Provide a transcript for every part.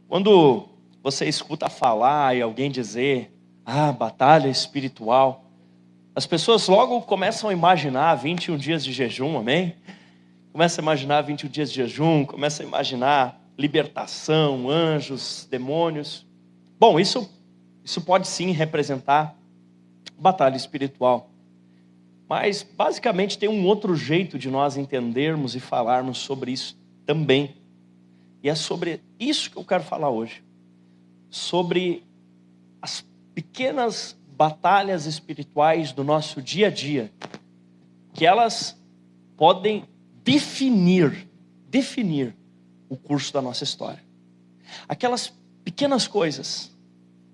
Quando você escuta falar e alguém dizer, batalha espiritual, as pessoas logo começam a imaginar 21 dias de jejum, amém? Começa a imaginar 21 dias de jejum, começa a imaginar libertação, anjos, demônios. Bom, isso pode sim representar batalha espiritual. Mas basicamente tem um outro jeito de nós entendermos e falarmos sobre isso também. E é sobre isso que eu quero falar hoje. Sobre as pequenas batalhas espirituais do nosso dia a dia, que elas podem definir o curso da nossa história. Aquelas pequenas coisas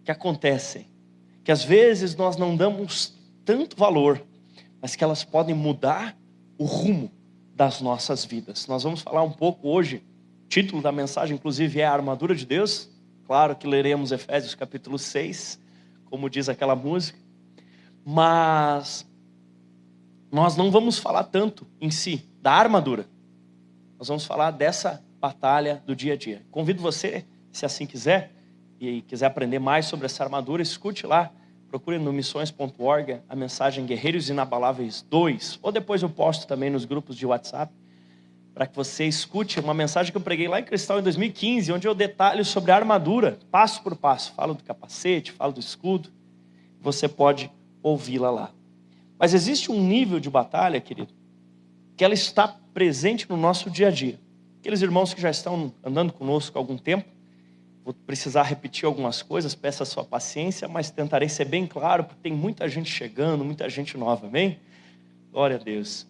que acontecem, que às vezes nós não damos tanto valor, mas que elas podem mudar o rumo das nossas vidas. Nós vamos falar um pouco hoje, o título da mensagem inclusive é a armadura de Deus. Claro que leremos Efésios capítulo 6, como diz aquela música, mas nós não vamos falar tanto em si da armadura. Nós vamos falar dessa batalha do dia a dia. Convido você, se assim quiser, e quiser aprender mais sobre essa armadura, escute lá, procure no missões.org a mensagem Guerreiros Inabaláveis 2, ou depois eu posto também nos grupos de WhatsApp, para que você escute uma mensagem que eu preguei lá em Cristal em 2015, onde eu detalho sobre a armadura, passo por passo, falo do capacete, falo do escudo, você pode ouvi-la lá. Mas existe um nível de batalha, querido, que ela está presente no nosso dia a dia. Aqueles irmãos que já estão andando conosco há algum tempo, vou precisar repetir algumas coisas, peço a sua paciência, mas tentarei ser bem claro, porque tem muita gente chegando, muita gente nova, amém? Glória a Deus.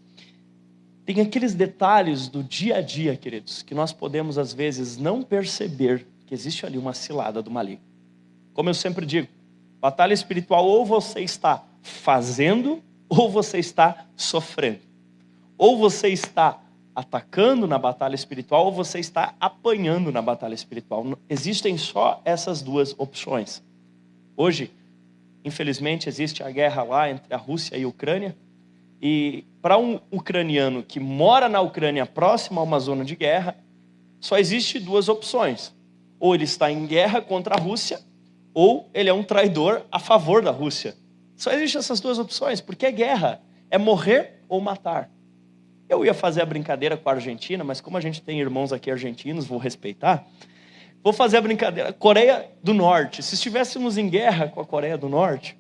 Tem aqueles detalhes do dia a dia, queridos, que nós podemos às vezes não perceber que existe ali uma cilada do maligno. Como eu sempre digo, batalha espiritual ou você está fazendo, ou você está sofrendo. Ou você está atacando na batalha espiritual, ou você está apanhando na batalha espiritual. Existem só essas duas opções. Hoje, infelizmente, existe a guerra lá entre a Rússia e a Ucrânia. E para um ucraniano que mora na Ucrânia, próximo a uma zona de guerra, só existe duas opções. Ou ele está em guerra contra a Rússia, ou ele é um traidor a favor da Rússia. Só existem essas duas opções, porque é guerra, é morrer ou matar. Eu ia fazer a brincadeira com a Argentina, mas como a gente tem irmãos aqui argentinos, vou respeitar. Vou fazer a brincadeira. Coreia do Norte. Se estivéssemos em guerra com a Coreia do Norte,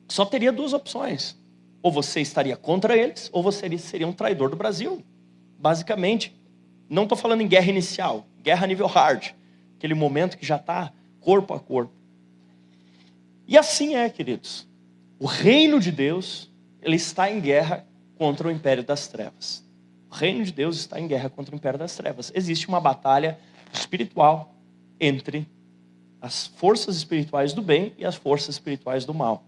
só teria duas opções. Ou você estaria contra eles, ou você seria um traidor do Brasil. Basicamente, não estou falando em guerra inicial, guerra nível hard. Aquele momento que já está corpo a corpo. E assim é, queridos. O reino de Deus, ele está em guerra contra o império das trevas. O reino de Deus está em guerra contra o império das trevas. Existe uma batalha espiritual entre as forças espirituais do bem e as forças espirituais do mal.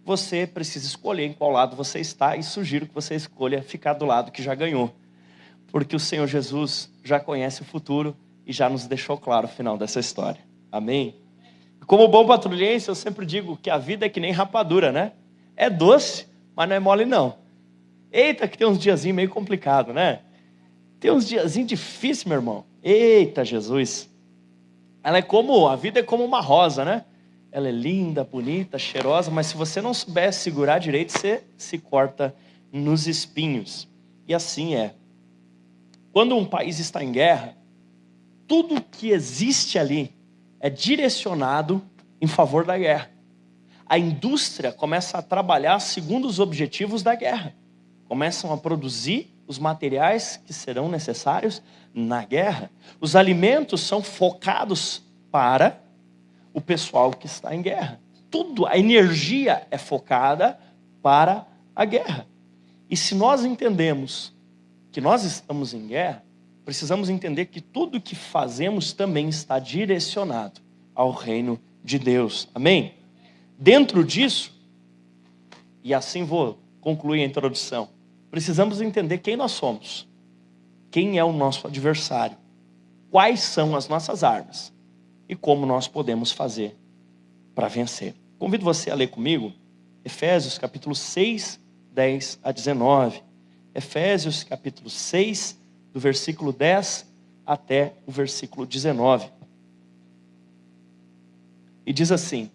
Você precisa escolher em qual lado você está e sugiro que você escolha ficar do lado que já ganhou. Porque o Senhor Jesus já conhece o futuro e já nos deixou claro o final dessa história. Amém? Como bom patrulhense, eu sempre digo que a vida é que nem rapadura, né? É doce, mas não é mole não. Eita, que tem uns diazinhos meio complicado, né? Tem uns diazinhos difíceis, meu irmão. Eita, Jesus. A vida é como uma rosa, né? Ela é linda, bonita, cheirosa, mas se você não souber segurar direito, você se corta nos espinhos. E assim é. Quando um país está em guerra, tudo que existe ali é direcionado em favor da guerra. A indústria começa a trabalhar segundo os objetivos da guerra. Começam a produzir os materiais que serão necessários na guerra. Os alimentos são focados para o pessoal que está em guerra. Tudo, a energia é focada para a guerra. E se nós entendemos que nós estamos em guerra, precisamos entender que tudo que fazemos também está direcionado ao reino de Deus. Amém? Dentro disso, e assim vou concluir a introdução, precisamos entender quem nós somos, quem é o nosso adversário, quais são as nossas armas e como nós podemos fazer para vencer. Convido você a ler comigo Efésios capítulo 6, 10 a 19. Efésios capítulo 6, do versículo 10 até o versículo 19. e diz assim: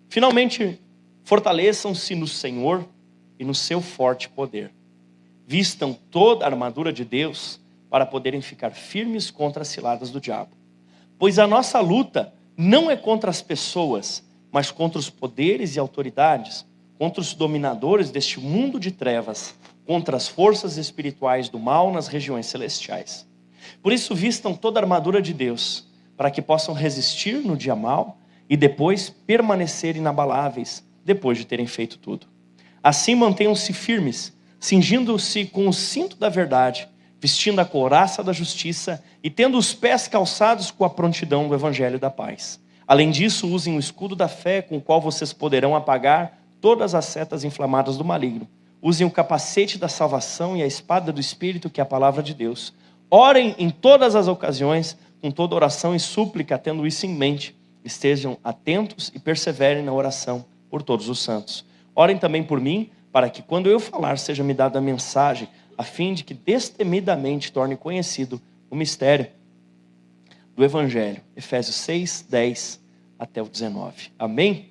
finalmente, fortaleçam-se no Senhor e no seu forte poder. Vistam toda a armadura de Deus para poderem ficar firmes contra as ciladas do diabo. Pois a nossa luta não é contra as pessoas, mas contra os poderes e autoridades, contra os dominadores deste mundo de trevas, contra as forças espirituais do mal nas regiões celestiais. Por isso vistam toda a armadura de Deus, para que possam resistir no dia mau e depois permanecer inabaláveis, depois de terem feito tudo. Assim mantenham-se firmes, cingindo-se com o cinto da verdade, vestindo a couraça da justiça e tendo os pés calçados com a prontidão do evangelho da paz. Além disso, usem o escudo da fé, com o qual vocês poderão apagar todas as setas inflamadas do maligno. Usem o capacete da salvação e a espada do Espírito, que é a palavra de Deus. Orem em todas as ocasiões, com toda oração e súplica, tendo isso em mente. Estejam atentos e perseverem na oração por todos os santos. Orem também por mim, para que quando eu falar seja me dada a mensagem, a fim de que destemidamente torne conhecido o mistério do Evangelho. Efésios 6, 10 até o 19. Amém?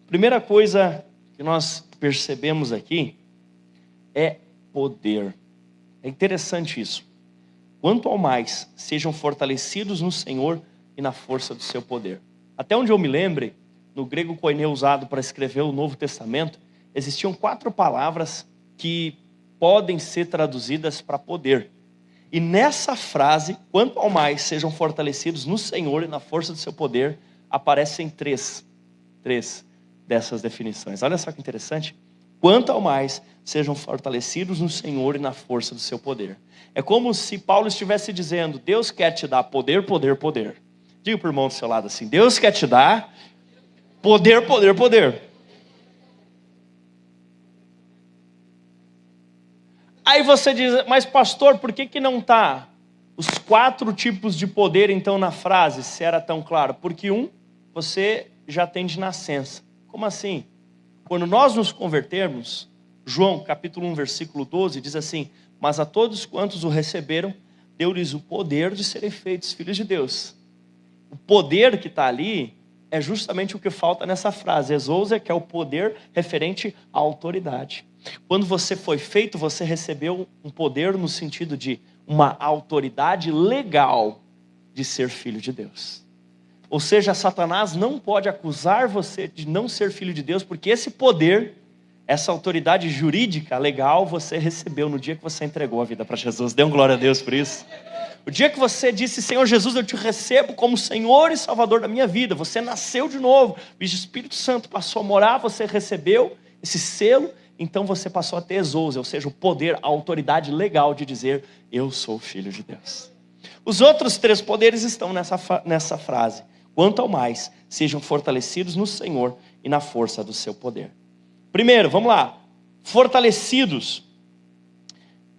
Primeira coisa que nós percebemos aqui é poder. É interessante isso. Quanto ao mais, sejam fortalecidos no Senhor e na força do seu poder. Até onde eu me lembre, no grego koiné usado para escrever o Novo Testamento, existiam 4 palavras que podem ser traduzidas para poder. E nessa frase, quanto ao mais, sejam fortalecidos no Senhor e na força do seu poder, aparecem três dessas definições. Olha só que interessante. Quanto ao mais, sejam fortalecidos no Senhor e na força do seu poder. É como se Paulo estivesse dizendo: Deus quer te dar poder, poder, poder. Diga para o irmão do seu lado assim: Deus quer te dar poder, poder, poder. Aí você diz: mas pastor, por que não está os 4 tipos de poder então na frase, se era tão claro? Porque você já tem de nascença. Como assim? Quando nós nos convertermos, João capítulo 1, versículo 12, diz assim: mas a todos quantos o receberam, deu-lhes o poder de serem feitos filhos de Deus. O poder que está ali é justamente o que falta nessa frase, exousia, que é o poder referente à autoridade. Quando você foi feito, você recebeu um poder no sentido de uma autoridade legal de ser filho de Deus. Ou seja, Satanás não pode acusar você de não ser filho de Deus, porque esse poder, essa autoridade jurídica legal, você recebeu no dia que você entregou a vida para Jesus. Dê um glória a Deus por isso. O dia que você disse: Senhor Jesus, eu te recebo como Senhor e Salvador da minha vida, você nasceu de novo, o Espírito Santo passou a morar, você recebeu esse selo, então você passou a ter exousia, ou seja, o poder, a autoridade legal de dizer: eu sou filho de Deus. Os outros 3 poderes estão nessa frase. Quanto ao mais, sejam fortalecidos no Senhor e na força do seu poder. Primeiro, vamos lá, fortalecidos.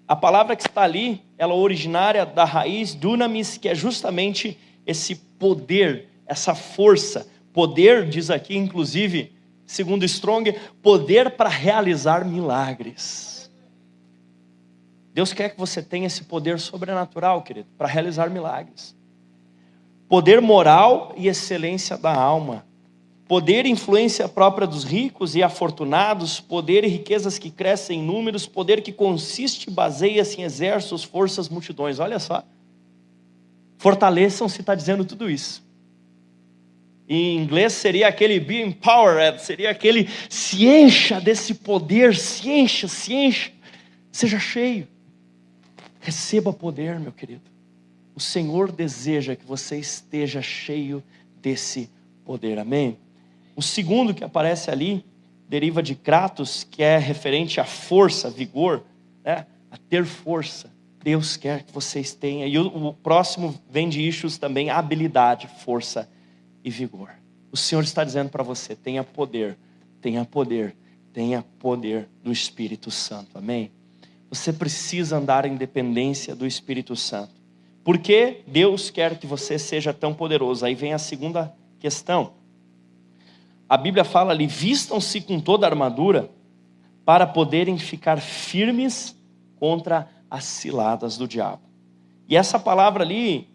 A palavra que está ali, ela é originária da raiz dunamis, que é justamente esse poder, essa força. Poder, diz aqui, inclusive, segundo Strong, poder para realizar milagres. Deus quer que você tenha esse poder sobrenatural, querido, para realizar milagres. Poder moral e excelência da alma. Poder e influência própria dos ricos e afortunados, poder e riquezas que crescem em números, poder que consiste e baseia-se em exércitos, forças, multidões. Olha só. Fortaleçam-se, está dizendo tudo isso. Em inglês seria aquele be empowered, seria aquele se encha desse poder, se encha, seja cheio. Receba poder, meu querido. O Senhor deseja que você esteja cheio desse poder, amém? O segundo que aparece ali, deriva de kratos, que é referente à força, vigor, né? A ter força. Deus quer que vocês tenham. E o próximo vem de issues também, habilidade, força e vigor. O Senhor está dizendo para você: tenha poder, tenha poder, tenha poder do Espírito Santo, amém? Você precisa andar em dependência do Espírito Santo. Por que Deus quer que você seja tão poderoso? Aí vem a segunda questão. A Bíblia fala ali: vistam-se com toda a armadura para poderem ficar firmes contra as ciladas do diabo. E essa palavra ali,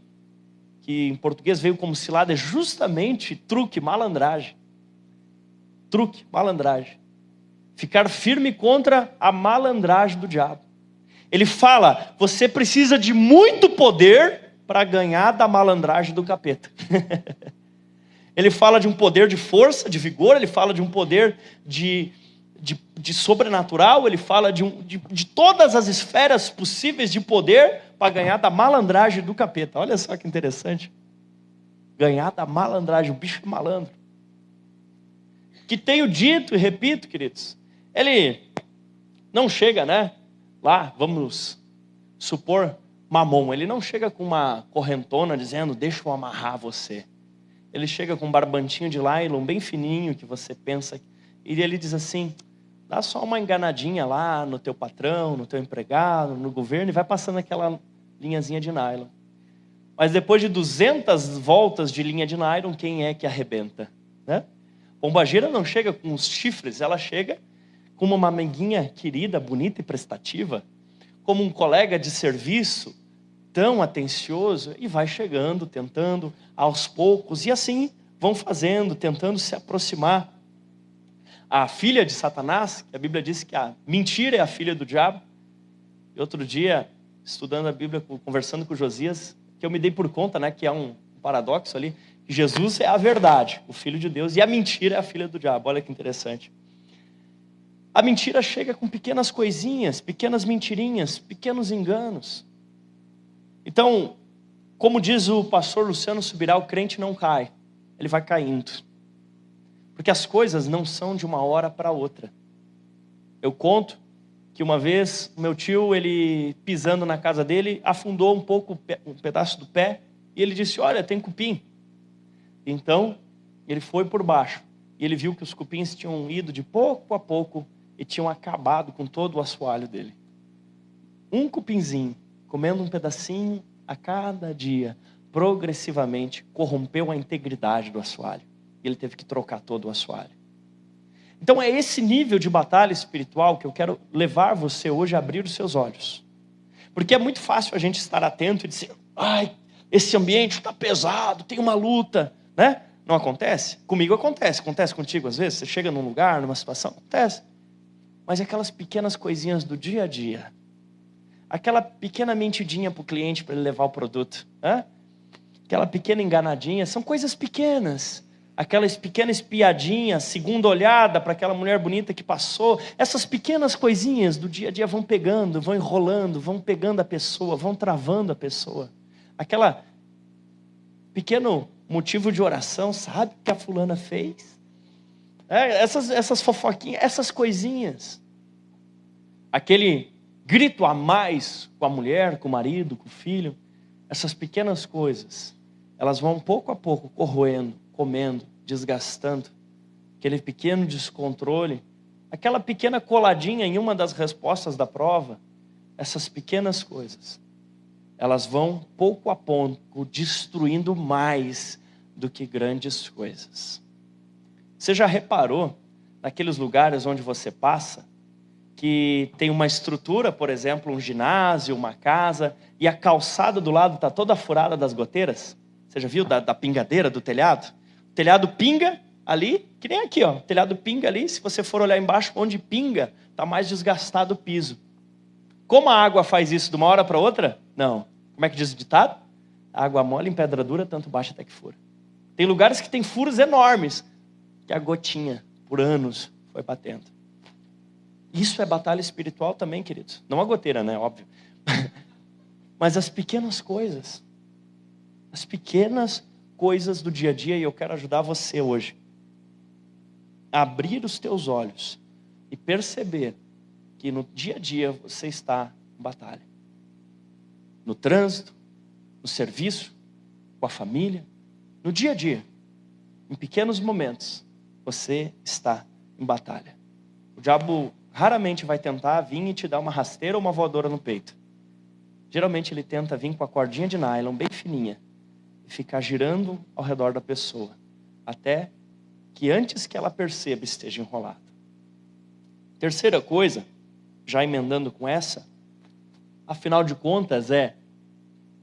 que em português veio como cilada, é justamente truque, malandragem. Truque, malandragem. Ficar firme contra a malandragem do diabo. Ele fala, você precisa de muito poder para ganhar da malandragem do capeta. Ele fala de um poder de força, de vigor, ele fala de um poder de sobrenatural, ele fala de todas as esferas possíveis de poder para ganhar da malandragem do capeta. Olha só que interessante. Ganhar da malandragem, o bicho malandro. Que tenho dito e repito, queridos, ele não chega, né? Lá, vamos supor, Mamon, ele não chega com uma correntona dizendo, deixa eu amarrar você. Ele chega com um barbantinho de nylon bem fininho, que você pensa, e ele diz assim, dá só uma enganadinha lá no teu patrão, no teu empregado, no governo, e vai passando aquela linhazinha de nylon. Mas depois de 200 voltas de linha de nylon, quem é que arrebenta? Né? Pombagira não chega com os chifres, ela chega como uma amiguinha querida, bonita e prestativa, como um colega de serviço, tão atencioso, e vai chegando, tentando, aos poucos, e assim vão fazendo, tentando se aproximar. A filha de Satanás, que a Bíblia diz que a mentira é a filha do diabo. E outro dia, estudando a Bíblia, conversando com Josias, que eu me dei por conta, né, que é um paradoxo ali, que Jesus é a verdade, o Filho de Deus, e a mentira é a filha do diabo. Olha que interessante. A mentira chega com pequenas coisinhas, pequenas mentirinhas, pequenos enganos. Então, como diz o pastor Luciano Subirá, o crente não cai, ele vai caindo. Porque as coisas não são de uma hora para outra. Eu conto que uma vez, o meu tio, ele pisando na casa dele, afundou um pouco um pedaço do pé, e ele disse, olha, tem cupim. Então, ele foi por baixo, e ele viu que os cupins tinham ido de pouco a pouco, e tinham acabado com todo o assoalho dele. Um cupinzinho, comendo um pedacinho a cada dia, progressivamente corrompeu a integridade do assoalho. E ele teve que trocar todo o assoalho. Então é esse nível de batalha espiritual que eu quero levar você hoje a abrir os seus olhos. Porque é muito fácil a gente estar atento e dizer, ai, esse ambiente está pesado, tem uma luta, né? Não acontece? Comigo acontece. Acontece contigo às vezes? Você chega num lugar, numa situação, acontece. Mas aquelas pequenas coisinhas do dia a dia, aquela pequena mentidinha para o cliente para ele levar o produto, né? Aquela pequena enganadinha, são coisas pequenas. Aquela pequena espiadinha, segunda olhada para aquela mulher bonita que passou. Essas pequenas coisinhas do dia a dia vão pegando, vão enrolando, vão pegando a pessoa, vão travando a pessoa. Aquela pequeno motivo de oração, sabe o que a fulana fez? Essas fofoquinhas, essas coisinhas. Aquele grito a mais com a mulher, com o marido, com o filho. Essas pequenas coisas, elas vão pouco a pouco corroendo, comendo, desgastando. Aquele pequeno descontrole, aquela pequena coladinha em uma das respostas da prova. Essas pequenas coisas, elas vão pouco a pouco destruindo mais do que grandes coisas. Você já reparou naqueles lugares onde você passa, que tem uma estrutura, por exemplo, um ginásio, uma casa, e a calçada do lado está toda furada das goteiras? Você já viu da pingadeira, do telhado? O telhado pinga ali, que nem aqui, ó. O telhado pinga ali, se você for olhar embaixo, onde pinga, está mais desgastado o piso. Como a água faz isso de uma hora para outra? Não. Como é que diz o ditado? A água mole em pedra dura, tanto baixa até que fura. Tem lugares que tem furos enormes, que a gotinha, por anos, foi batendo. Isso é batalha espiritual também, queridos. Não a goteira, né? Óbvio. Mas as pequenas coisas. As pequenas coisas do dia a dia. E eu quero ajudar você hoje a abrir os teus olhos e perceber que no dia a dia você está em batalha. No trânsito, no serviço, com a família. No dia a dia, em pequenos momentos, você está em batalha. O diabo raramente vai tentar vir e te dar uma rasteira ou uma voadora no peito. Geralmente ele tenta vir com a cordinha de nylon bem fininha e ficar girando ao redor da pessoa, até que antes que ela perceba esteja enrolado. Terceira coisa, já emendando com essa, afinal de contas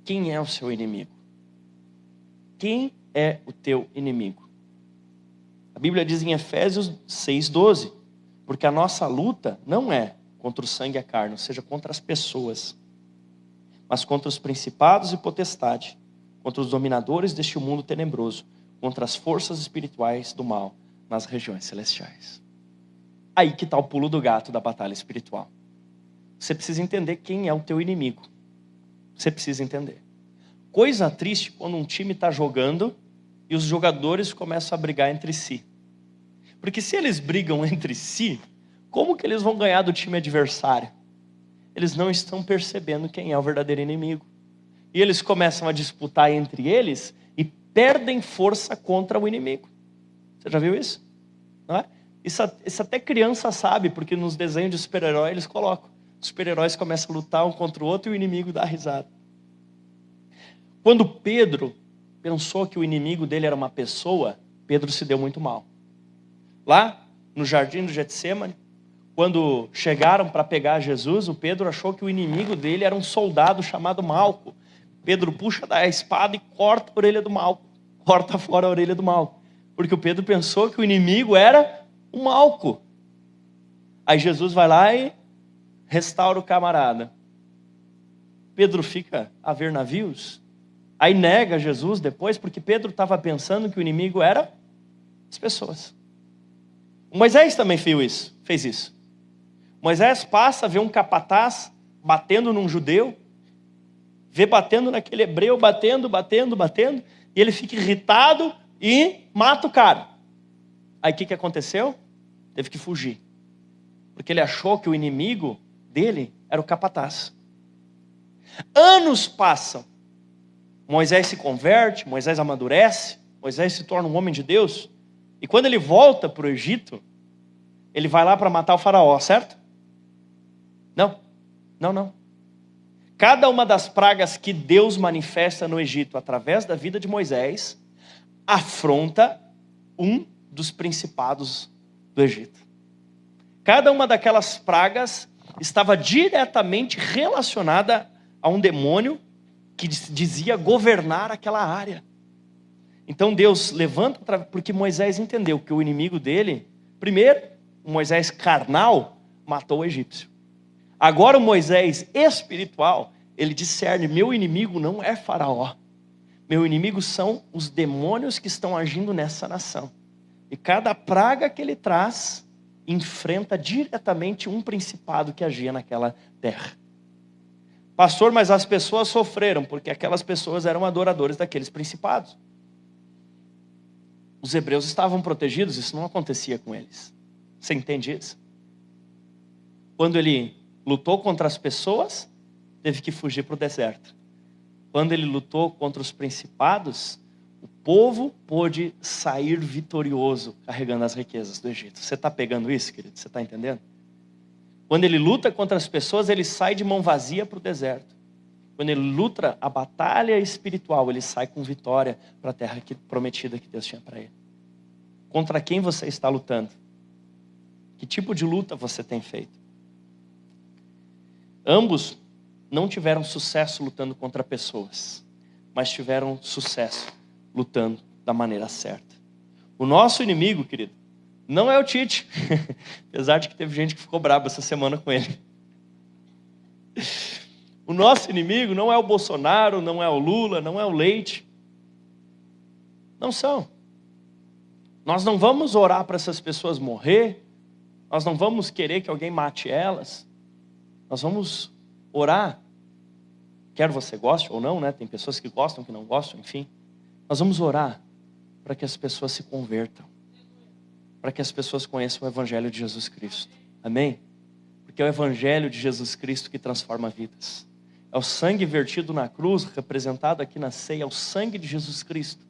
quem é o seu inimigo? quem é o teu inimigo? A Bíblia diz em Efésios 6:12, porque a nossa luta não é contra o sangue e a carne, ou seja, contra as pessoas, mas contra os principados e potestades, contra os dominadores deste mundo tenebroso, contra as forças espirituais do mal nas regiões celestiais. Aí que está o pulo do gato da batalha espiritual. Você precisa entender quem é o teu inimigo. Você precisa entender. Coisa triste quando um time está jogando e os jogadores começam a brigar entre si. Porque se eles brigam entre si, como que eles vão ganhar do time adversário? Eles não estão percebendo quem é o verdadeiro inimigo. E eles começam a disputar entre eles e perdem força contra o inimigo. Você já viu isso? Não é? Isso até criança sabe, porque nos desenhos de super-herói eles colocam. Os super-heróis começam a lutar um contra o outro e o inimigo dá risada. Quando Pedro pensou que o inimigo dele era uma pessoa, Pedro se deu muito mal. Lá no jardim do Getsêmani, quando chegaram para pegar Jesus, o Pedro achou que o inimigo dele era um soldado chamado Malco. Pedro puxa da espada e corta a orelha do Malco. Corta fora a orelha do Malco. Porque o Pedro pensou que o inimigo era o Malco. Aí Jesus vai lá e restaura o camarada. Pedro fica a ver navios. Aí nega Jesus depois, porque Pedro estava pensando que o inimigo era as pessoas. O Moisés também fez isso. Moisés passa, vê um capataz batendo num judeu, vê batendo naquele hebreu, batendo, e ele fica irritado e mata o cara. Aí o que aconteceu? Teve que fugir. Porque ele achou que o inimigo dele era o capataz. Anos passam. Moisés se converte, Moisés amadurece, Moisés se torna um homem de Deus. E quando ele volta para o Egito, ele vai lá para matar o faraó, certo? Não. Cada uma das pragas que Deus manifesta no Egito através da vida de Moisés afronta um dos principados do Egito. Cada uma daquelas pragas estava diretamente relacionada a um demônio que dizia governar aquela área. Então Deus levanta, porque Moisés entendeu que o inimigo dele, primeiro, o Moisés carnal, matou o egípcio. Agora o Moisés espiritual, ele discerne, meu inimigo não é Faraó. Meu inimigo são os demônios que estão agindo nessa nação. E cada praga que ele traz, enfrenta diretamente um principado que agia naquela terra. Pastor, mas as pessoas sofreram, porque aquelas pessoas eram adoradores daqueles principados. Os hebreus estavam protegidos, isso não acontecia com eles. Você entende isso? Quando ele lutou contra as pessoas, teve que fugir para o deserto. Quando ele lutou contra os principados, o povo pôde sair vitorioso, carregando as riquezas do Egito. Você está pegando isso, querido? Você está entendendo? Quando ele luta contra as pessoas, ele sai de mão vazia para o deserto. Quando ele luta a batalha espiritual, ele sai com vitória para a terra prometida que Deus tinha para ele. Contra quem você está lutando? Que tipo de luta você tem feito? Ambos não tiveram sucesso lutando contra pessoas, mas tiveram sucesso lutando da maneira certa. O nosso inimigo, querido, não é o Tite, apesar de que teve gente que ficou brava essa semana com ele. O nosso inimigo não é o Bolsonaro, não é o Lula, não é o Leite. Não são. Nós não vamos orar para essas pessoas morrer, nós não vamos querer que alguém mate elas. Nós vamos orar, quer você goste ou não, né? Tem pessoas que gostam, que não gostam, enfim. Nós vamos orar para que as pessoas se convertam, para que as pessoas conheçam o Evangelho de Jesus Cristo. Amém? Porque é o Evangelho de Jesus Cristo que transforma vidas. É o sangue vertido na cruz, representado aqui na ceia, é o sangue de Jesus Cristo.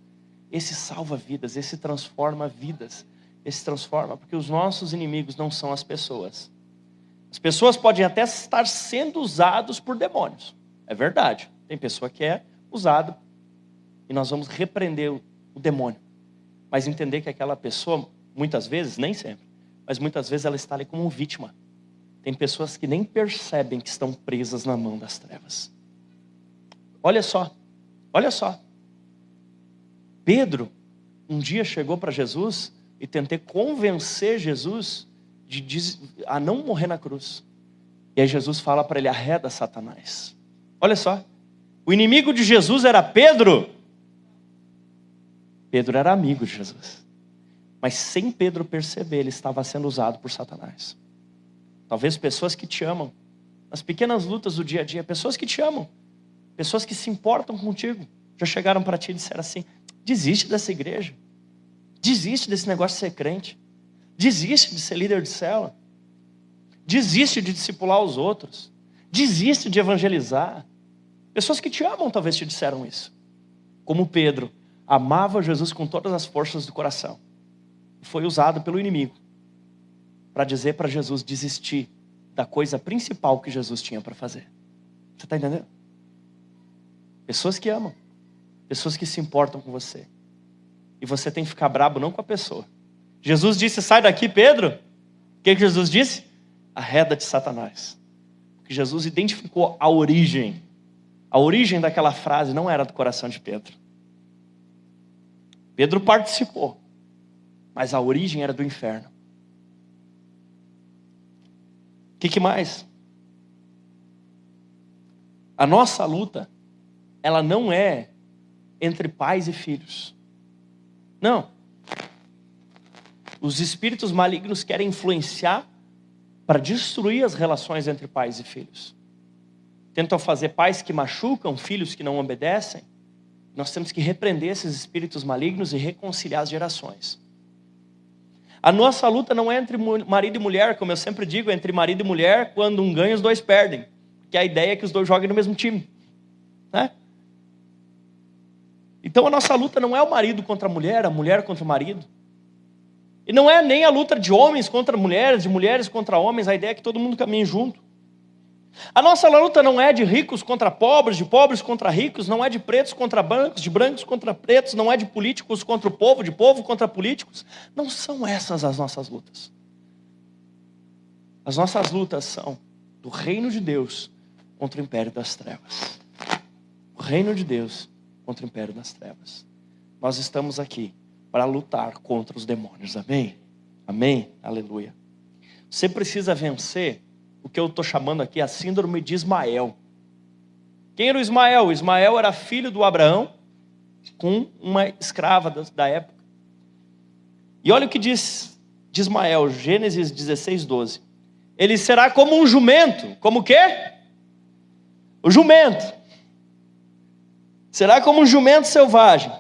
Esse salva vidas, esse transforma vidas, esse transforma, porque os nossos inimigos não são as pessoas. As pessoas podem até estar sendo usados por demônios. É verdade. Tem pessoa que é usada e nós vamos repreender o demônio. Mas entender que aquela pessoa, muitas vezes, nem sempre, mas muitas vezes ela está ali como vítima. Tem pessoas que nem percebem que estão presas na mão das trevas. Olha só. Pedro um dia chegou para Jesus e tentou convencer Jesus a não morrer na cruz. E aí Jesus fala para ele: arreda Satanás. Olha só, o inimigo de Jesus era Pedro. Pedro era amigo de Jesus, mas sem Pedro perceber, ele estava sendo usado por Satanás. Talvez pessoas que te amam, nas pequenas lutas do dia a dia, pessoas que te amam, pessoas que se importam contigo, já chegaram para ti e disseram assim: desiste dessa igreja, desiste desse negócio de ser crente, desiste de ser líder de célula, desiste de discipular os outros, desiste de evangelizar. Pessoas que te amam talvez te disseram isso. Como Pedro amava Jesus com todas as forças do coração, foi usado pelo inimigo para dizer para Jesus desistir da coisa principal que Jesus tinha para fazer. Você está entendendo? Pessoas que amam, pessoas que se importam com você, e você tem que ficar brabo não com a pessoa. Jesus disse: sai daqui, Pedro. O que Jesus disse? Arreda de Satanás. Porque Jesus identificou a origem daquela frase não era do coração de Pedro. Pedro participou, mas a origem era do inferno. O que mais? A nossa luta, ela não é entre pais e filhos. Não. Os espíritos malignos querem influenciar para destruir as relações entre pais e filhos. Tentam fazer pais que machucam, filhos que não obedecem. Nós temos que repreender esses espíritos malignos e reconciliar as gerações. A nossa luta não é entre marido e mulher, como eu sempre digo, é entre marido e mulher. Quando um ganha, os dois perdem. Porque a ideia é que os dois joguem no mesmo time, né? Então a nossa luta não é o marido contra a mulher contra o marido. E não é nem a luta de homens contra mulheres, de mulheres contra homens. A ideia é que todo mundo caminhe junto. A nossa luta não é de ricos contra pobres, de pobres contra ricos, não é de pretos contra brancos, de brancos contra pretos, não é de políticos contra o povo, de povo contra políticos. Não são essas as nossas lutas. As nossas lutas são do reino de Deus contra o império das trevas. O reino de Deus contra o império das trevas. Nós estamos aqui para lutar contra os demônios. Amém? Amém? Aleluia. Você precisa vencer o que eu estou chamando aqui a síndrome de Ismael. Quem era o Ismael? O Ismael era filho do Abraão com uma escrava da época. E olha o que diz de Ismael, Gênesis 16:12. Ele será como um jumento. Como o quê? O jumento. Será como um jumento selvagem.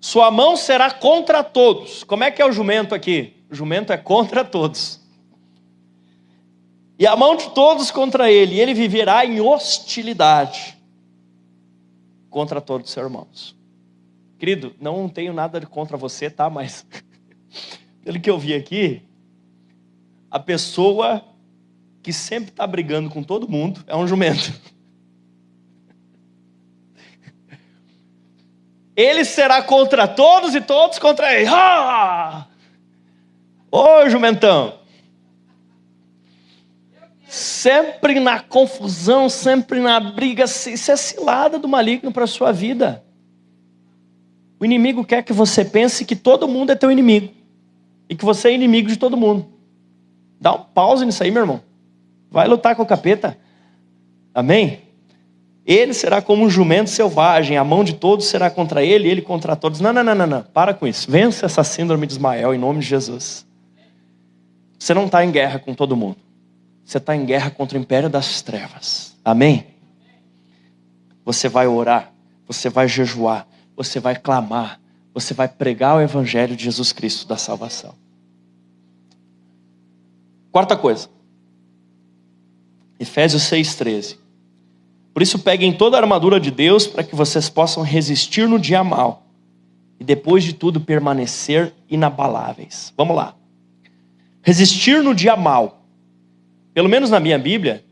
Sua mão será contra todos. Como é que é o jumento aqui? O jumento é contra todos. E a mão de todos contra ele. E ele viverá em hostilidade contra todos os seus irmãos. Querido, não tenho nada contra você, tá? Mas pelo que eu vi aqui, a pessoa que sempre está brigando com todo mundo é um jumento. Ele será contra todos e todos contra ele. Ah! Ô jumentão! Sempre na confusão, sempre na briga. Isso é cilada do maligno para a sua vida. O inimigo quer que você pense que todo mundo é teu inimigo. E que você é inimigo de todo mundo. Dá um pause nisso aí, meu irmão. Vai lutar com o capeta. Amém? Ele será como um jumento selvagem. A mão de todos será contra ele, ele contra todos. Não. Para com isso. Vença essa síndrome de Ismael em nome de Jesus. Você não está em guerra com todo mundo. Você está em guerra contra o império das trevas. Amém? Você vai orar, você vai jejuar, você vai clamar, você vai pregar o evangelho de Jesus Cristo da salvação. Quarta coisa. Efésios 6:13. Por isso peguem toda a armadura de Deus para que vocês possam resistir no dia mau. E depois de tudo permanecer inabaláveis. Vamos lá. Resistir no dia mau. Pelo menos na minha Bíblia,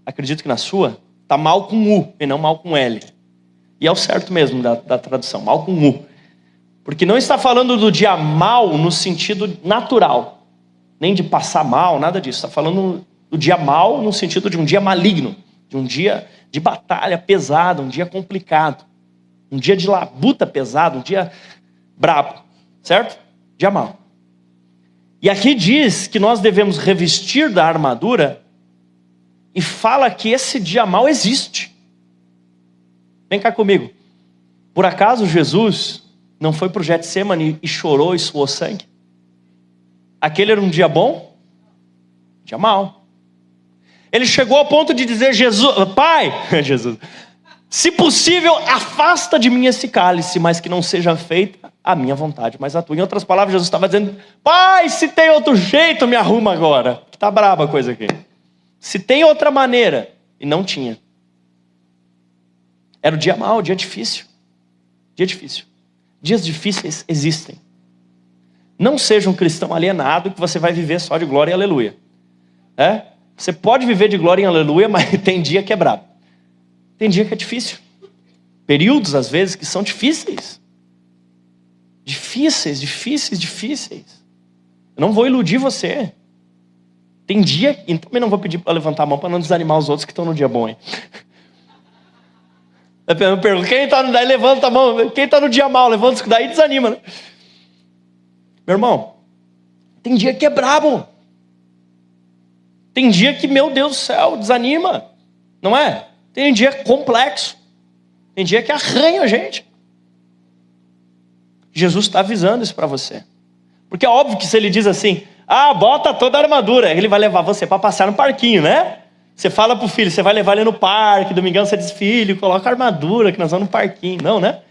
acredito que na sua, está mal com U e não mal com L. E é o certo mesmo da tradução, mal com U. Porque não está falando do dia mal no sentido natural. Nem de passar mal, nada disso. Está falando do dia mal no sentido de um dia maligno. De um dia de batalha pesada, um dia complicado. Um dia de labuta pesado, um dia brabo, certo? Dia mau. E aqui diz que nós devemos revestir da armadura e fala que esse dia mau existe. Vem cá comigo. Por acaso Jesus não foi para o Getsemane e chorou e suou sangue? Aquele era um dia bom? Dia mau. Ele chegou ao ponto de dizer: Jesus, Pai, Jesus, se possível, afasta de mim esse cálice, mas que não seja feita a minha vontade, mas a tua. Em outras palavras, Jesus estava dizendo: Pai, se tem outro jeito, me arruma agora. Que tá braba a coisa aqui. Se tem outra maneira. E não tinha. Era o dia mau, o dia difícil. Dia difícil. Dias difíceis existem. Não seja um cristão alienado que você vai viver só de glória e aleluia. Você pode viver de glória e aleluia, mas tem dia que é brabo. Tem dia que é difícil. Períodos, às vezes, que são difíceis. Difíceis. Eu não vou iludir você. Tem dia, e também não vou pedir para levantar a mão para não desanimar os outros que estão no dia bom, hein? Eu pergunto, quem está no daí levanta a mão, quem está no dia mal, levanta, daí desanima, né? Meu irmão, tem dia que é brabo. Tem dia que, meu Deus do céu, desanima, não é? Tem dia complexo. Tem dia que arranha a gente. Jesus está avisando isso para você. Porque é óbvio que se ele diz assim: bota toda a armadura, ele vai levar você para passear no parquinho, né? Você fala pro filho, você vai levar ele no parque, domingão você diz: filho, coloca a armadura que nós vamos no parquinho. Não, né?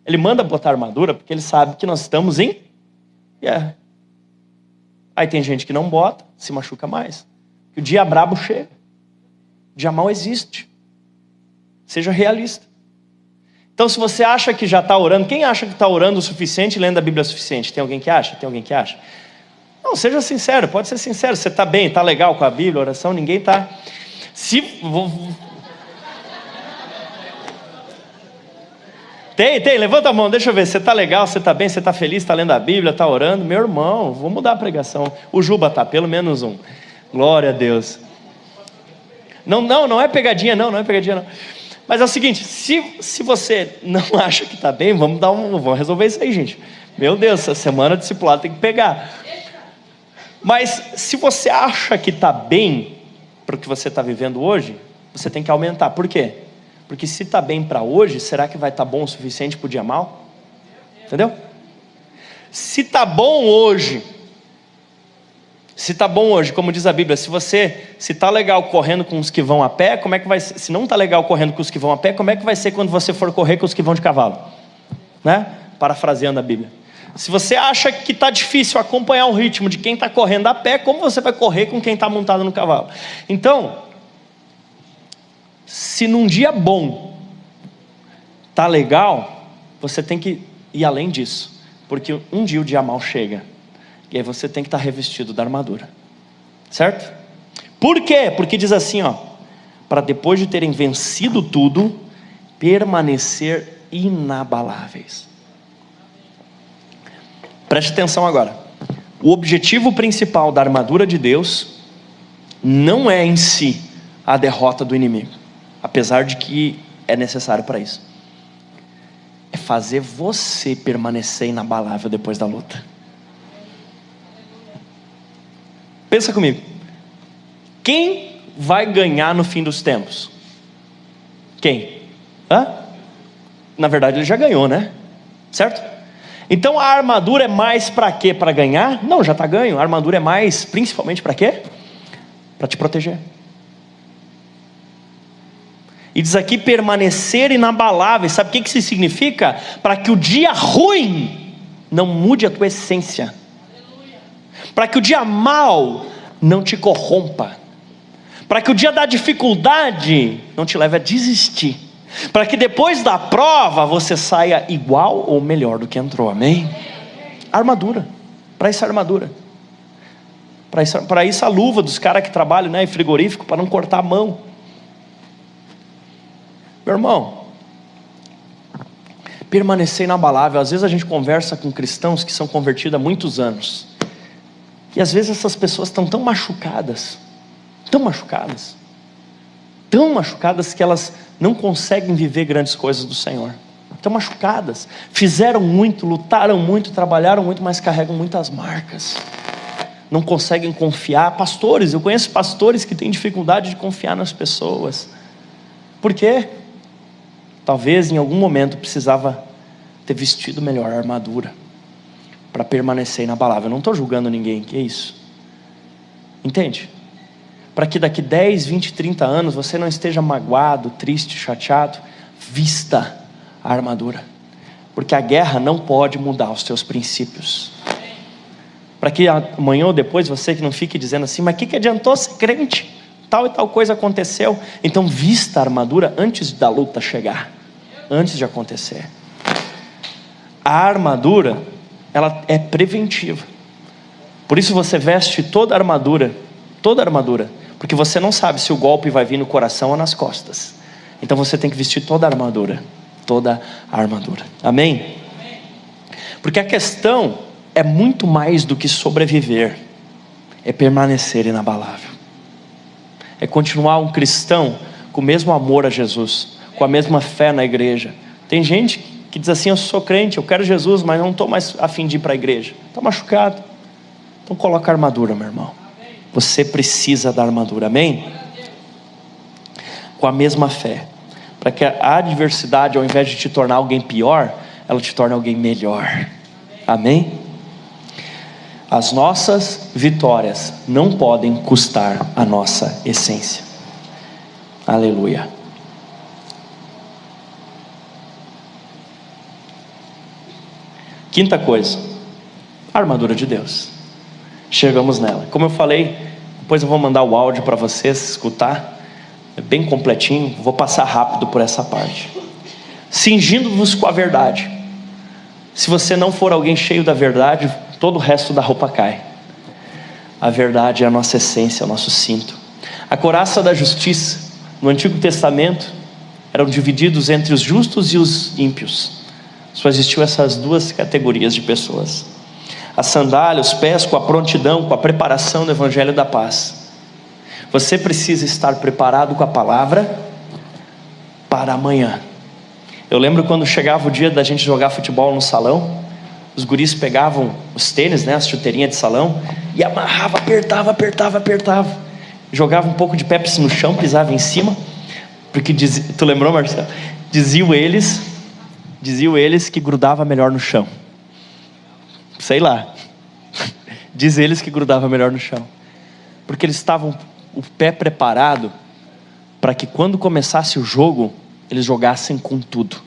Ele manda botar a armadura porque ele sabe que nós estamos em guerra. Aí tem gente que não bota, se machuca mais. Que o dia brabo chega. O dia mau existe. Seja realista. Então, se você acha que já está orando, quem acha que está orando o suficiente, lendo a Bíblia o suficiente? Tem alguém que acha? Tem alguém que acha? Não, seja sincero, pode ser sincero. Você está bem, está legal com a Bíblia, a oração? Ninguém está. Tem, levanta a mão, deixa eu ver. Você está legal, você está bem, você está feliz, está lendo a Bíblia, está orando? Meu irmão, vou mudar a pregação. O Juba está, pelo menos um. Glória a Deus. Não é pegadinha não é pegadinha não. Mas é o seguinte, se você não acha que está bem, vamos resolver isso aí, gente. Meu Deus, essa semana de discipulado tem que pegar. Mas se você acha que está bem para o que você está vivendo hoje, você tem que aumentar. Por quê? Porque se está bem para hoje, será que vai estar bom o suficiente para o dia mal? Entendeu? Se está bom hoje, como diz a Bíblia, se está legal correndo com os que vão a pé, como é que vai ser? Se não está legal correndo com os que vão a pé, como é que vai ser quando você for correr com os que vão de cavalo? Né? Parafraseando a Bíblia. Se você acha que está difícil acompanhar o ritmo de quem está correndo a pé, como você vai correr com quem está montado no cavalo? Então, se num dia bom está legal, você tem que ir além disso. Porque um dia o dia mal chega. E aí você tem que estar revestido da armadura. Certo? Por quê? Porque diz assim, para depois de terem vencido tudo, permanecer inabaláveis. Preste atenção agora. O objetivo principal da armadura de Deus não é em si a derrota do inimigo, apesar de que é necessário para isso. É fazer você permanecer inabalável depois da luta. Pensa comigo. Quem vai ganhar no fim dos tempos? Quem? Na verdade ele já ganhou, né? Certo? Então a armadura é mais para quê? Para ganhar? Não, já está ganho. A armadura é mais principalmente para quê? Para te proteger. E diz aqui permanecer inabalável. Sabe o que isso significa? Para que o dia ruim não mude a tua essência. Para que o dia mal não te corrompa. Para que o dia da dificuldade não te leve a desistir. Para que depois da prova você saia igual ou melhor do que entrou, amém? Armadura. Para isso a armadura. Para isso a luva dos caras que trabalham, né, em frigorífico, para não cortar a mão. Meu irmão, permanecer inabalável. Às vezes a gente conversa com cristãos que são convertidos há muitos anos. E às vezes essas pessoas estão tão machucadas que elas não conseguem viver grandes coisas do Senhor. estão machucadas, fizeram muito, lutaram muito, trabalharam muito, mas carregam muitas marcas, não conseguem confiar. Pastores, eu conheço pastores que têm dificuldade de confiar nas pessoas. Por quê? Talvez em algum momento precisava ter vestido melhor a armadura para permanecer inabalável. Eu não estou julgando ninguém, que é isso? Entende? Para que daqui 10, 20, 30 anos você não esteja magoado, triste, chateado, vista a armadura, porque a guerra não pode mudar os teus princípios. Para que amanhã ou depois você que não fique dizendo assim, mas o que adiantou ser crente? Tal e tal coisa aconteceu. Então vista a armadura antes da luta chegar, antes de acontecer. A armadura, ela é preventiva. Por isso você veste toda a armadura, porque você não sabe se o golpe vai vir no coração ou nas costas. Então você tem que vestir toda a armadura, amém? Porque a questão é muito mais do que sobreviver, é permanecer inabalável, é continuar um cristão com o mesmo amor a Jesus, com a mesma fé na igreja. Tem gente que diz assim, eu sou crente, eu quero Jesus, mas não estou mais a fim de ir para a igreja, está machucado. Então coloca a armadura, meu irmão. Você precisa da armadura, amém? Com a mesma fé, para que a adversidade, ao invés de te tornar alguém pior, ela te torne alguém melhor, amém? As nossas vitórias não podem custar a nossa essência, aleluia. Quinta coisa, a armadura de Deus. Chegamos nela. Como eu falei, depois eu vou mandar o áudio para vocês escutar. É bem completinho, vou passar rápido por essa parte. Cingindo-vos com a verdade. Se você não for alguém cheio da verdade, todo o resto da roupa cai. A verdade é a nossa essência, é o nosso cinto. A couraça da justiça. No Antigo Testamento eram divididos entre os justos e os ímpios. Só existiam essas duas categorias de pessoas. A sandália, os pés com a prontidão, com a preparação do evangelho da paz. Você precisa estar preparado com a palavra para amanhã. Eu lembro quando chegava o dia da gente jogar futebol no salão, os guris pegavam os tênis, as chuteirinhas de salão, e amarrava, apertava, jogava um pouco de Pepsi no chão, pisava em cima, porque tu lembrou, Marcelo? Diziam eles que grudava melhor no chão. Sei lá. Diz eles que grudava melhor no chão, porque eles estavam o pé preparado para que quando começasse o jogo eles jogassem com tudo.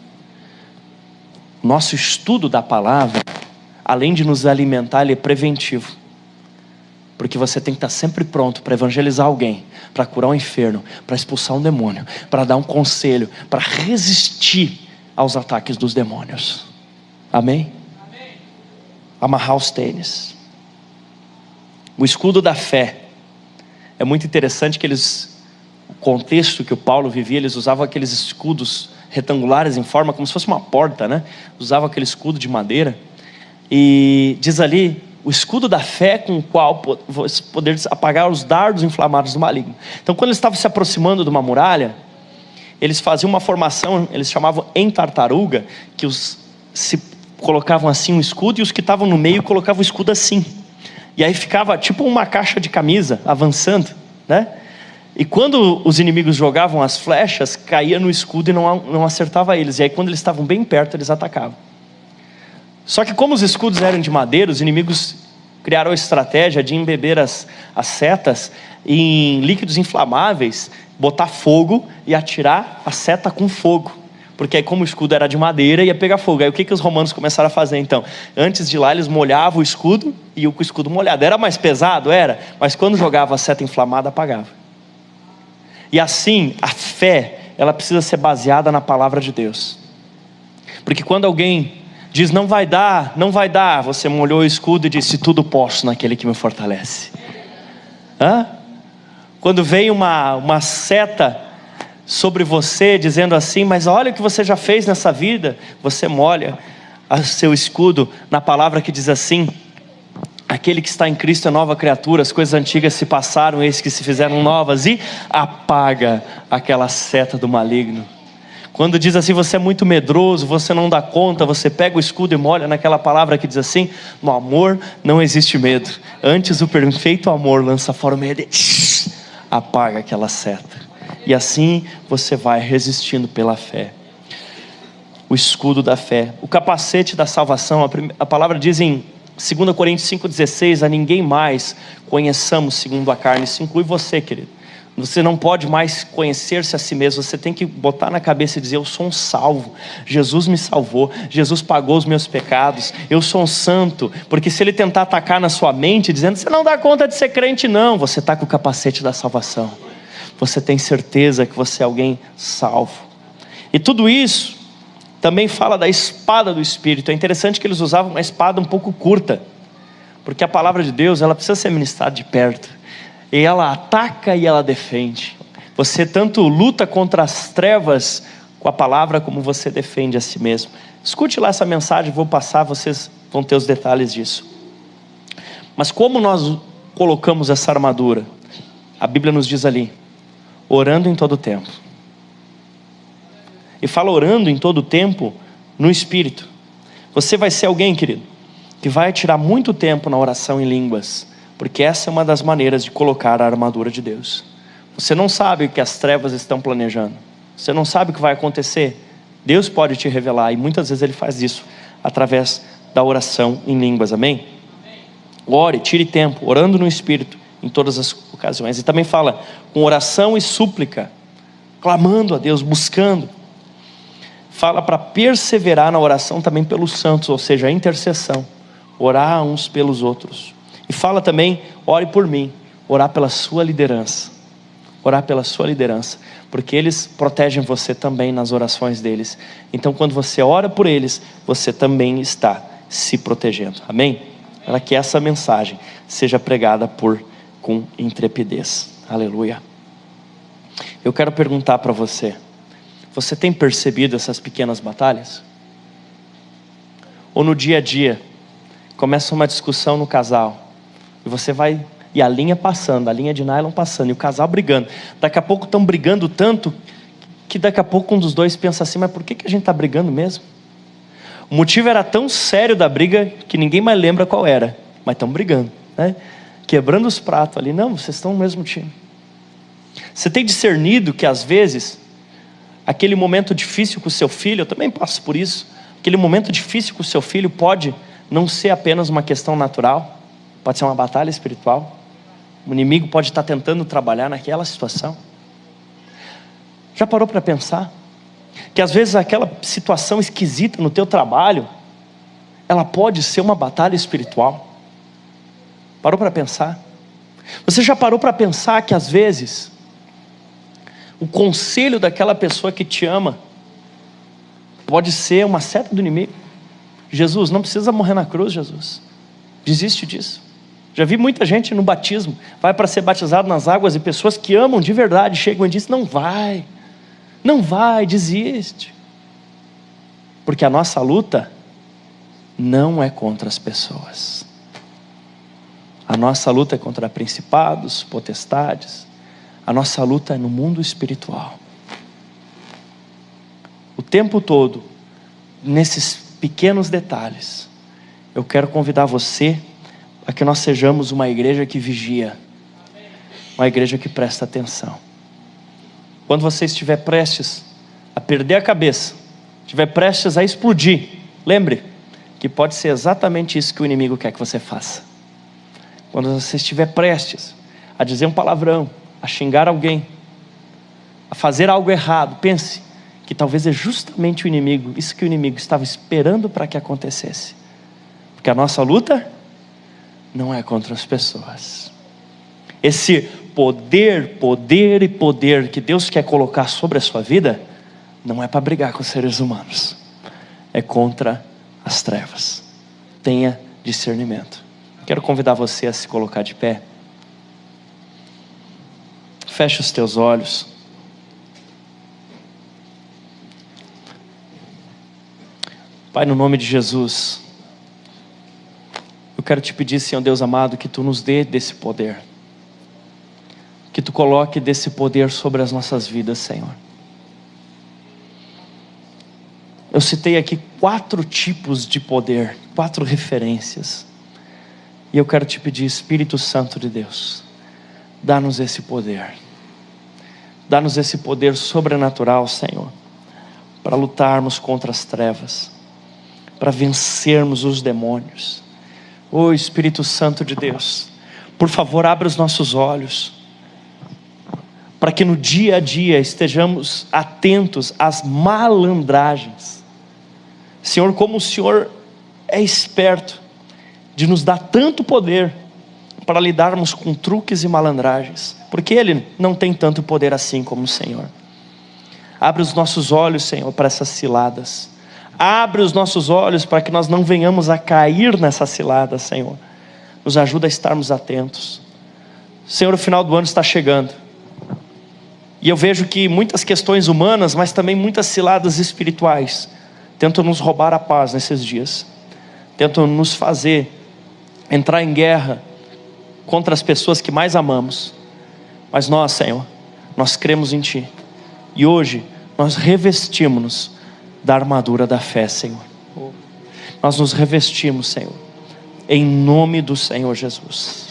Nosso estudo da palavra, além de nos alimentar, ele é preventivo, porque você tem que estar sempre pronto para evangelizar alguém, para curar um enfermo, para expulsar um demônio, para dar um conselho, para resistir aos ataques dos demônios, amém? Amarrar os tênis. O escudo da fé. É muito interessante que o contexto que o Paulo vivia, eles usavam aqueles escudos retangulares em forma, como se fosse uma porta, Usavam aquele escudo de madeira. E diz ali, o escudo da fé com o qual poder apagar os dardos inflamados do maligno. Então quando eles estavam se aproximando de uma muralha, eles faziam uma formação, eles chamavam em tartaruga, que se colocavam assim um escudo, e os que estavam no meio colocavam o escudo assim, e aí ficava tipo uma caixa de camisa avançando, e quando os inimigos jogavam as flechas, caía no escudo e não acertava eles, e aí quando eles estavam bem perto eles atacavam. Só que como os escudos eram de madeira, os inimigos criaram a estratégia de embeber as setas em líquidos inflamáveis, botar fogo e atirar a seta com fogo, porque aí como o escudo era de madeira, ia pegar fogo. Aí o que os romanos começaram a fazer então? Antes de ir lá, eles molhavam o escudo, e iam com o escudo molhado. Era mais pesado? Era, mas quando jogava a seta inflamada, apagava. E assim, a fé, ela precisa ser baseada na palavra de Deus. Porque quando alguém diz, não vai dar, você molhou o escudo e disse, tudo posso naquele que me fortalece. Quando vem uma seta sobre você, dizendo assim, mas olha o que você já fez nessa vida, você molha o seu escudo na palavra que diz assim, aquele que está em Cristo é nova criatura, as coisas antigas se passaram, eis que se fizeram novas, e apaga aquela seta do maligno. Quando diz assim, você é muito medroso, você não dá conta, você pega o escudo e molha naquela palavra que diz assim: no amor não existe medo. Antes o perfeito amor lança fora o medo e apaga aquela seta. E assim você vai resistindo pela fé. O escudo da fé, o capacete da salvação. A palavra diz em 2 Coríntios 5,16: a ninguém mais conheçamos segundo a carne. Isso inclui você, querido. Você não pode mais conhecer-se a si mesmo. Você tem que botar na cabeça e dizer: eu sou um salvo, Jesus me salvou, Jesus pagou os meus pecados, eu sou um santo. Porque se ele tentar atacar na sua mente dizendo: você não dá conta de ser crente, não, você está com o capacete da salvação. Você tem certeza que você é alguém salvo. E tudo isso também fala da espada do Espírito. É interessante que eles usavam uma espada um pouco curta, porque a palavra de Deus, ela precisa ser ministrada de perto. E ela ataca e ela defende. Você tanto luta contra as trevas com a palavra, como você defende a si mesmo. Escute lá essa mensagem, vou passar, vocês vão ter os detalhes disso. Mas como nós colocamos essa armadura? A Bíblia nos diz ali: orando em todo o tempo. E fala orando em todo o tempo no Espírito. Você vai ser alguém, querido, que vai tirar muito tempo na oração em línguas, porque essa é uma das maneiras de colocar a armadura de Deus. Você não sabe o que as trevas estão planejando, você não sabe o que vai acontecer. Deus pode te revelar, e muitas vezes Ele faz isso através da oração em línguas, amém? Ore, tire tempo, orando no Espírito em todas as ocasiões. E também fala com oração e súplica, clamando a Deus, buscando. Fala para perseverar na oração também pelos santos, ou seja, a intercessão, orar uns pelos outros. E fala também: ore por mim, orar pela sua liderança. Orar pela sua liderança, porque eles protegem você também nas orações deles. Então quando você ora por eles, você também está se protegendo, amém? Para que essa mensagem seja pregada com intrepidez, aleluia. Eu quero perguntar para você: você tem percebido essas pequenas batalhas? Ou no dia a dia, começa uma discussão no casal, e você vai, e a linha passando, a linha de nylon passando, e o casal brigando. Daqui a pouco estão brigando tanto, que daqui a pouco um dos dois pensa assim: mas por que a gente está brigando mesmo? O motivo era tão sério da briga, que ninguém mais lembra qual era, mas estão brigando, né? Quebrando os pratos ali. Não, vocês estão no mesmo time. Você tem discernido que às vezes aquele momento difícil com o seu filho, eu também passo por isso, aquele momento difícil com o seu filho pode não ser apenas uma questão natural, pode ser uma batalha espiritual. O inimigo pode estar tentando trabalhar naquela situação. Já parou para pensar que às vezes aquela situação esquisita no teu trabalho, ela pode ser uma batalha espiritual? Parou para pensar? Você já parou para pensar que às vezes o conselho daquela pessoa que te ama pode ser uma seta do inimigo? Jesus, não precisa morrer na cruz, Jesus, desiste disso. Já vi muita gente no batismo, vai para ser batizado nas águas, e pessoas que amam de verdade chegam e dizem: não vai, desiste. Porque a nossa luta não é contra as pessoas. A nossa luta é contra principados, potestades. A nossa luta é no mundo espiritual. O tempo todo, nesses pequenos detalhes, eu quero convidar você a que nós sejamos uma igreja que vigia, uma igreja que presta atenção. Quando você estiver prestes a perder a cabeça, estiver prestes a explodir, lembre que pode ser exatamente isso que o inimigo quer que você faça. Quando você estiver prestes a dizer um palavrão, a xingar alguém, a fazer algo errado, pense que talvez é justamente o inimigo, isso que o inimigo estava esperando para que acontecesse. Porque a nossa luta não é contra as pessoas. Esse poder que Deus quer colocar sobre a sua vida, não é para brigar com os seres humanos, é contra as trevas. Tenha discernimento. Quero convidar você a se colocar de pé. Feche os teus olhos. Pai, no nome de Jesus, eu quero te pedir, Senhor Deus amado, que Tu nos dê desse poder, que Tu coloque desse poder sobre as nossas vidas, Senhor. Eu citei aqui 4 tipos de poder, 4 referências. E eu quero te pedir, Espírito Santo de Deus, dá-nos esse poder. Dá-nos esse poder sobrenatural, Senhor, para lutarmos contra as trevas, para vencermos os demônios. Ô Espírito Santo de Deus, por favor, abra os nossos olhos, para que no dia a dia estejamos atentos às malandragens. Senhor, como o Senhor é esperto de nos dar tanto poder para lidarmos com truques e malandragens, porque Ele não tem tanto poder assim como o Senhor. Abre os nossos olhos, Senhor, para essas ciladas. Abre os nossos olhos para que nós não venhamos a cair nessas ciladas, Senhor. Nos ajuda a estarmos atentos. Senhor, o final do ano está chegando. E eu vejo que muitas questões humanas, mas também muitas ciladas espirituais tentam nos roubar a paz nesses dias. Tentam nos fazer entrar em guerra contra as pessoas que mais amamos. Mas nós, Senhor, nós cremos em Ti. E hoje nós revestimos-nos da armadura da fé, Senhor. Nós nos revestimos, Senhor, em nome do Senhor Jesus.